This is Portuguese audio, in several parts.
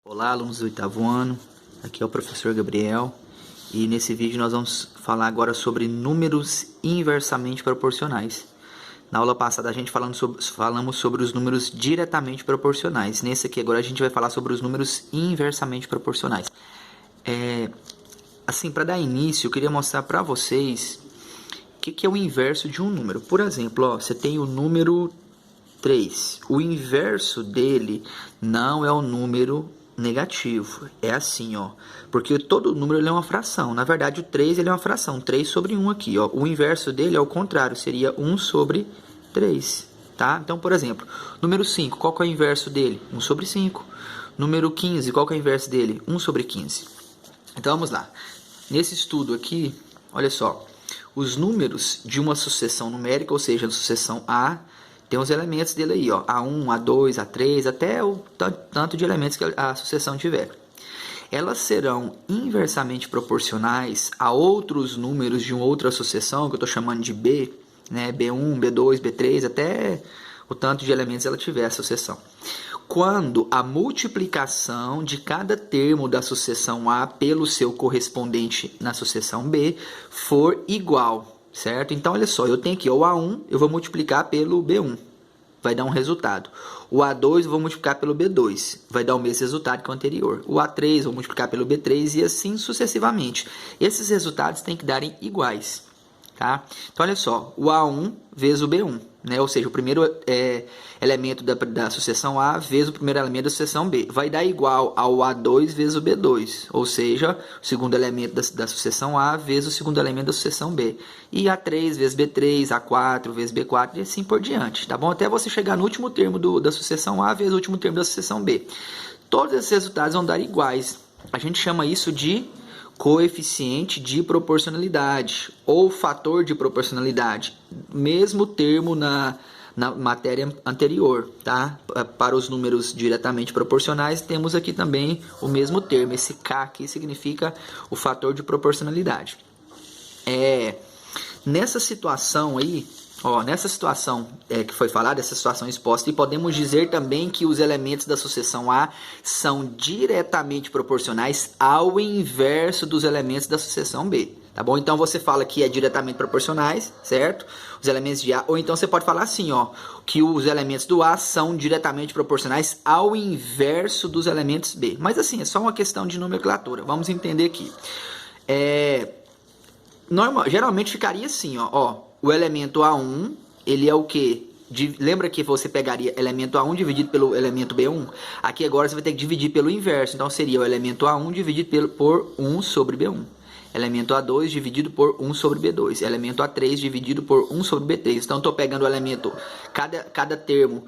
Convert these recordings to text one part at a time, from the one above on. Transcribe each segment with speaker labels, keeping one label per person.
Speaker 1: Olá, alunos do oitavo ano, aqui é o professor Gabriel e nesse vídeo nós vamos falar agora sobre números inversamente proporcionais. Na aula passada a gente falamos sobre os números diretamente proporcionais. Nesse aqui agora a gente vai falar sobre os números inversamente proporcionais. Assim, para dar início, eu queria mostrar para vocês o que é o inverso de um número. Por exemplo, ó, você tem o número 3. O inverso dele não é o número negativo. É assim, ó. Porque todo número ele é uma fração. Na verdade, o 3 ele é uma fração. 3 sobre 1 aqui, ó. O inverso dele é ao contrário. Seria 1 sobre 3. Tá? Então, por exemplo, número 5, qual que é o inverso dele? 1 sobre 5. Número 15, qual que é o inverso dele? 1 sobre 15. Então, vamos lá. Nesse estudo aqui, olha só. Os números de uma sucessão numérica, ou seja, a sucessão A, tem os elementos dele aí, ó, A1, A2, A3, até o tanto de elementos que a sucessão tiver. Elas serão inversamente proporcionais a outros números de uma outra sucessão, que eu estou chamando de B, né, B1, B2, B3, até o tanto de elementos ela tiver a sucessão. Quando a multiplicação de cada termo da sucessão A pelo seu correspondente na sucessão B for igual. Certo? Então, olha só, eu tenho aqui o A1, eu vou multiplicar pelo B1, vai dar um resultado. O A2 eu vou multiplicar pelo B2, vai dar o mesmo resultado que o anterior. O A3 eu vou multiplicar pelo B3 e assim sucessivamente. Esses resultados têm que darem iguais. Tá? Então, olha só, o A1 vezes o B1, né? Ou seja, o primeiro elemento da sucessão A vezes o primeiro elemento da sucessão B. Vai dar igual ao A2 vezes o B2, ou seja, o segundo elemento da sucessão A vezes o segundo elemento da sucessão B. E A3 vezes B3, A4 vezes B4 e assim por diante, tá bom? Até você chegar no último termo da sucessão A vezes o último termo da sucessão B. Todos esses resultados vão dar iguais. A gente chama isso de coeficiente de proporcionalidade ou fator de proporcionalidade, mesmo termo na matéria anterior, tá? Para os números diretamente proporcionais, temos aqui também o mesmo termo, esse K aqui significa o fator de proporcionalidade. Nessa situação aí, ó, nessa situação que foi falada, essa situação exposta, e podemos dizer também que os elementos da sucessão A são diretamente proporcionais ao inverso dos elementos da sucessão B. Tá bom? Então você fala que é diretamente proporcionais, certo? Os elementos de A, ou então você pode falar assim, ó, que os elementos do A são diretamente proporcionais ao inverso dos elementos B. Mas assim, é só uma questão de nomenclatura. Vamos entender aqui. Geralmente ficaria assim, ó, o elemento A1, ele é o quê? Lembra que você pegaria elemento A1 dividido pelo elemento B1? Aqui agora você vai ter que dividir pelo inverso. Então seria o elemento A1 dividido por 1 sobre B1. Elemento A2 dividido por 1 sobre B2. Elemento A3 dividido por 1 sobre B3. Então estou pegando o elemento, cada termo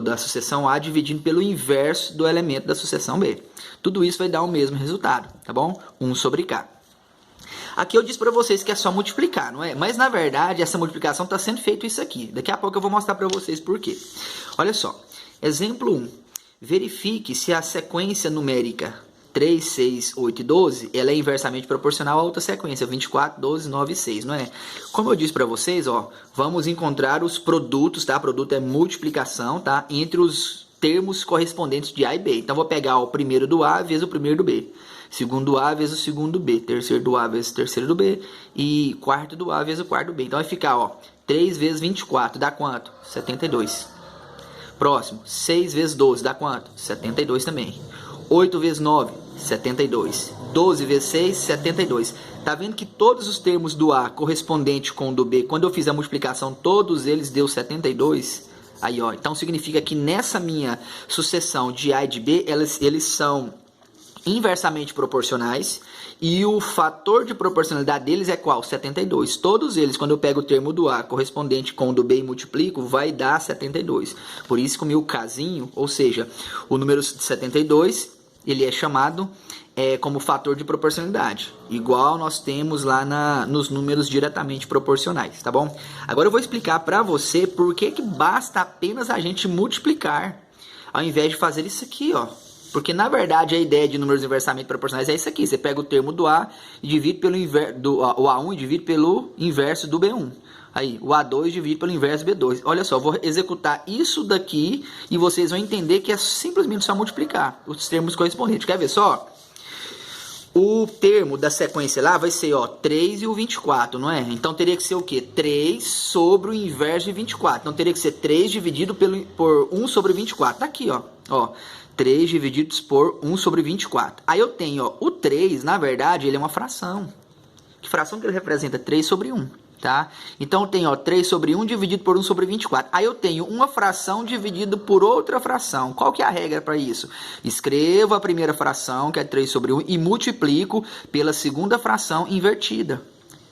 Speaker 1: da sucessão A dividindo pelo inverso do elemento da sucessão B. Tudo isso vai dar o mesmo resultado, tá bom? 1 sobre K. Aqui eu disse para vocês que é só multiplicar, não é? Mas na verdade essa multiplicação está sendo feito isso aqui. Daqui a pouco eu vou mostrar para vocês por quê. Olha só, exemplo 1. Verifique se a sequência numérica 3, 6, 8 e 12, ela é inversamente proporcional à outra sequência, 24, 12, 9 e 6, não é? Como eu disse para vocês, ó, vamos encontrar os produtos, tá? Produto é multiplicação, tá? Entre os termos correspondentes de A e B. Então, vou pegar o primeiro do A vezes o primeiro do B. Segundo A vezes o segundo B. Terceiro do A vezes o terceiro do B. E quarto do A vezes o quarto do B. Então, vai ficar, ó, 3 vezes 24, dá quanto? 72. Próximo, 6 vezes 12, dá quanto? 72 também. 8 vezes 9, 72. 12 vezes 6, 72. Tá vendo que todos os termos do A correspondente com o do B, quando eu fiz a multiplicação, todos eles deu 72? Aí, ó, então significa que nessa minha sucessão de A e de B, eles são inversamente proporcionais e o fator de proporcionalidade deles é qual? 72. Todos eles, quando eu pego o termo do A correspondente com o do B e multiplico, vai dar 72. Por isso que o meu casinho, ou seja, o número 72, ele é chamado como fator de proporcionalidade, igual nós temos lá nos números diretamente proporcionais, tá bom? Agora eu vou explicar para você por que basta apenas a gente multiplicar, ao invés de fazer isso aqui, ó. Porque, na verdade, a ideia de números inversamente proporcionais é isso aqui. Você pega o termo do A e divide pelo o A1 e divide pelo inverso do B1. Aí, o A2 dividido pelo inverso do B2. Olha só, eu vou executar isso daqui e vocês vão entender que é simplesmente só multiplicar os termos correspondentes. Quer ver só? O termo da sequência lá vai ser, ó, 3 e o 24, não é? Então teria que ser o quê? 3 sobre o inverso de 24. Então teria que ser 3 dividido por 1 sobre 24. Tá aqui, ó. Ó, 3 divididos por 1 sobre 24. Aí eu tenho, ó, o 3, na verdade, ele é uma fração. Que fração que ele representa? 3 sobre 1. Tá? Então, eu tenho, ó, 3 sobre 1 dividido por 1 sobre 24. Aí eu tenho uma fração dividido por outra fração. Qual que é a regra para isso? Escrevo a primeira fração, que é 3 sobre 1, e multiplico pela segunda fração invertida.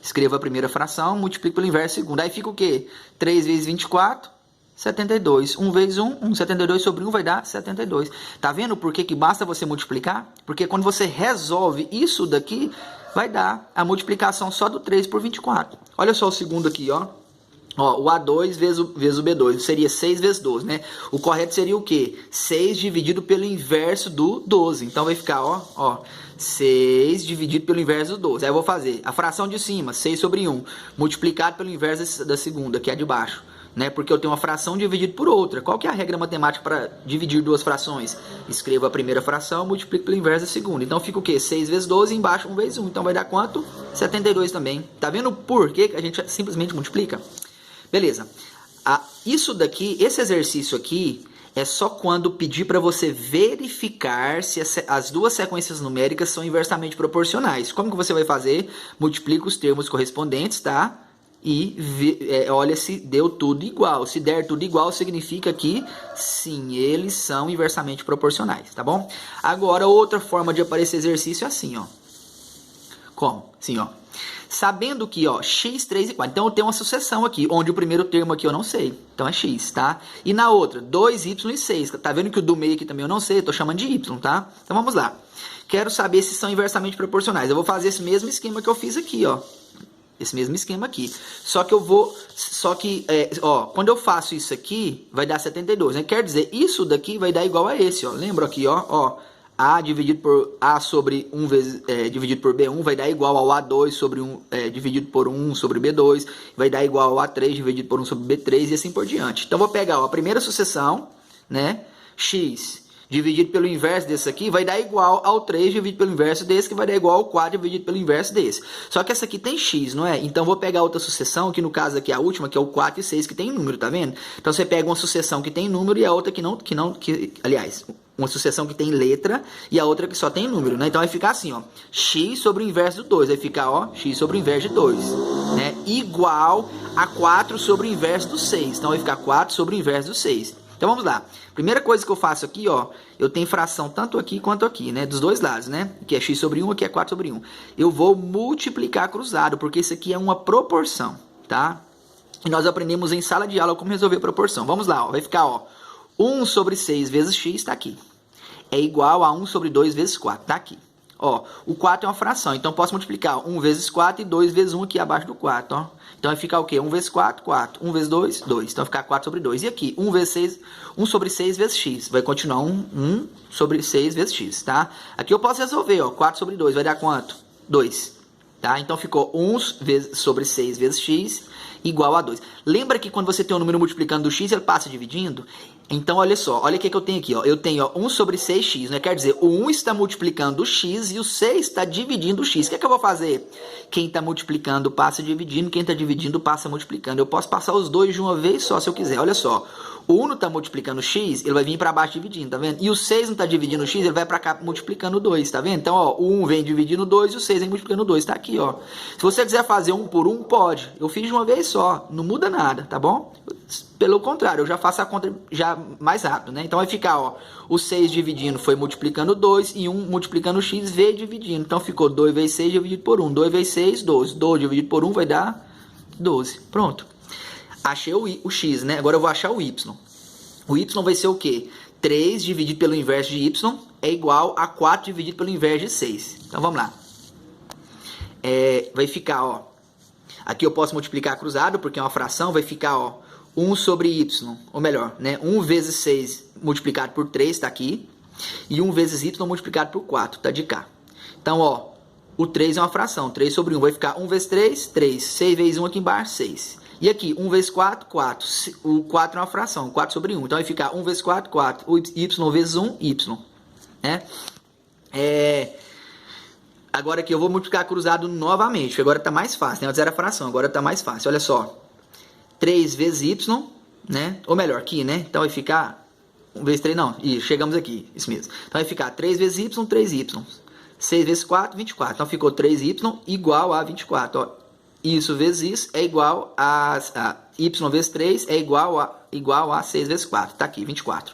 Speaker 1: Escrevo a primeira fração, multiplico pelo inverso da segunda. Aí fica o quê? 3 vezes 24, 72. 1 vezes 1, 72 sobre 1 vai dar 72. Tá vendo por que basta você multiplicar? Porque quando você resolve isso daqui, vai dar a multiplicação só do 3 por 24. Olha só o segundo aqui, ó. Ó, o A2 vezes o B2 seria 6 vezes 12, né? O correto seria o quê? 6 dividido pelo inverso do 12. Então vai ficar, ó, 6 dividido pelo inverso do 12. Aí eu vou fazer a fração de cima, 6 sobre 1, multiplicado pelo inverso da segunda, que é a de baixo. Né? Porque eu tenho uma fração dividida por outra. Qual que é a regra matemática para dividir duas frações? Escrevo a primeira fração, multiplico pelo inverso da segunda. Então fica o quê? 6 vezes 12, embaixo 1 vezes 1. Então vai dar quanto? 72 também. Tá vendo por que a gente simplesmente multiplica? Beleza. Isso daqui, esse exercício aqui, é só quando pedir para você verificar se as duas sequências numéricas são inversamente proporcionais. Como que você vai fazer? Multiplica os termos correspondentes, tá? E olha se deu tudo igual. Se der tudo igual, significa que sim, eles são inversamente proporcionais, tá bom? Agora, outra forma de aparecer exercício é assim, ó. Como? Assim, ó. Sabendo que, ó, x, 3 e 4. Então, eu tenho uma sucessão aqui, onde o primeiro termo aqui eu não sei. Então, é x, tá? E na outra, 2y e 6. Tá vendo que o do meio aqui também eu não sei? Eu tô chamando de y, tá? Então, vamos lá. Quero saber se são inversamente proporcionais. Eu vou fazer esse mesmo esquema que eu fiz aqui, ó. Esse mesmo esquema aqui. Quando eu faço isso aqui, vai dar 72, né? Quer dizer, isso daqui vai dar igual a esse, ó. Lembra aqui, ó. A dividido por A sobre 1 vezes, dividido por B1 vai dar igual ao A2 sobre 1, dividido por 1 sobre B2. Vai dar igual ao A3 dividido por 1 sobre B3 e assim por diante. Então, vou pegar, ó, a primeira sucessão, né? X dividido pelo inverso desse aqui vai dar igual ao 3 dividido pelo inverso desse, que vai dar igual ao 4 dividido pelo inverso desse. Só que essa aqui tem x, não é? Então, vou pegar outra sucessão, que no caso aqui é a última, que é o 4 e 6, que tem número, tá vendo? Então, você pega uma sucessão que tem número e a outra aliás, uma sucessão que tem letra e a outra que só tem número, né? Então, vai ficar assim, ó, x sobre o inverso do 2, vai ficar, ó, x sobre o inverso de 2, né? Igual a 4 sobre o inverso do 6. Então, vai ficar 4 sobre o inverso do 6. Então, vamos lá. Primeira coisa que eu faço aqui, ó, eu tenho fração tanto aqui quanto aqui, né? Dos dois lados, né? Aqui é x sobre 1, aqui é 4 sobre 1. Eu vou multiplicar cruzado, porque isso aqui é uma proporção, tá? E nós aprendemos em sala de aula como resolver proporção. Vamos lá, ó. Vai ficar, ó, 1 sobre 6 vezes x, tá aqui. É igual a 1 sobre 2 vezes 4, tá aqui. Ó, o 4 é uma fração, então posso multiplicar 1 vezes 4 e 2 vezes 1 aqui abaixo do 4, ó. Então vai ficar o quê? 1 vezes 4, 4. 1 vezes 2, 2. Então vai ficar 4 sobre 2. E aqui, 1 vezes 6, 1 sobre 6 vezes x. Vai continuar 1 sobre 6 vezes x, tá? Aqui eu posso resolver, ó. 4 sobre 2 vai dar quanto? 2. Tá? Então ficou 1 sobre 6 vezes x igual a 2. Lembra que quando você tem um número multiplicando do x, ele passa dividindo? Então, olha só, olha o que eu tenho aqui, ó. Eu tenho, ó, 1 sobre 6x, né? Quer dizer, o 1 está multiplicando o x e o 6 está dividindo o x. O que é que eu vou fazer? Quem está multiplicando passa dividindo, quem está dividindo passa multiplicando. Eu posso passar os dois de uma vez só, se eu quiser. Olha só, o 1 não está multiplicando o x, ele vai vir para baixo dividindo, tá vendo? E o 6 não está dividindo o x, ele vai para cá multiplicando o 2, tá vendo? Então, ó, o 1 vem dividindo o 2 e o 6 vem multiplicando o 2, tá aqui, ó. Se você quiser fazer 1 por 1, pode. Eu fiz de uma vez só, não muda nada, tá bom? Pelo contrário, eu já faço a conta já mais rápido, né? Então vai ficar, ó, o 6 dividindo foi multiplicando 2 e 1 multiplicando o x veio dividindo. Então ficou 2 vezes 6 dividido por 1. 2 vezes 6, 12. 12 dividido por 1 vai dar 12. Pronto. Achei o x, né? Agora eu vou achar o y. O y vai ser o quê? 3 dividido pelo inverso de y é igual a 4 dividido pelo inverso de 6. Então vamos lá. Vai ficar, ó. Aqui eu posso multiplicar cruzado, porque é uma fração, vai ficar, ó, 1 sobre y, ou melhor, né? 1 vezes 6 multiplicado por 3, está aqui. E 1 vezes y multiplicado por 4, está de cá. Então, ó, o 3 é uma fração, 3 sobre 1. Vai ficar 1 vezes 3, 3. 6 vezes 1 aqui embaixo, 6. E aqui, 1 vezes 4, 4. O 4 é uma fração, 4 sobre 1. Então vai ficar 1 vezes 4, 4. O y vezes 1, y. Né? Agora aqui eu vou multiplicar cruzado novamente, porque agora está mais fácil. Né? Antes era fração, agora está mais fácil. Olha só. 3 vezes y, né? Ou melhor, aqui, né? Então vai ficar 1 vezes 3, não. E chegamos aqui, isso mesmo. Então vai ficar 3 vezes y, 3y. 6 vezes 4, 24. Então ficou 3y igual a 24. Ó. Isso vezes isso é igual a y vezes 3 é igual a 6 vezes 4. Tá aqui, 24.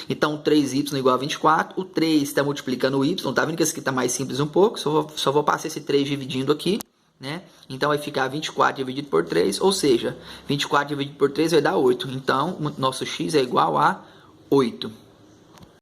Speaker 1: Então 3y igual a 24. O 3 está multiplicando o y. Tá vendo que esse aqui está mais simples um pouco. Só vou passar esse 3 dividindo aqui. Né? Então vai ficar 24 dividido por 3. Ou seja, 24 dividido por 3 vai dar 8. Então o nosso x é igual a 8.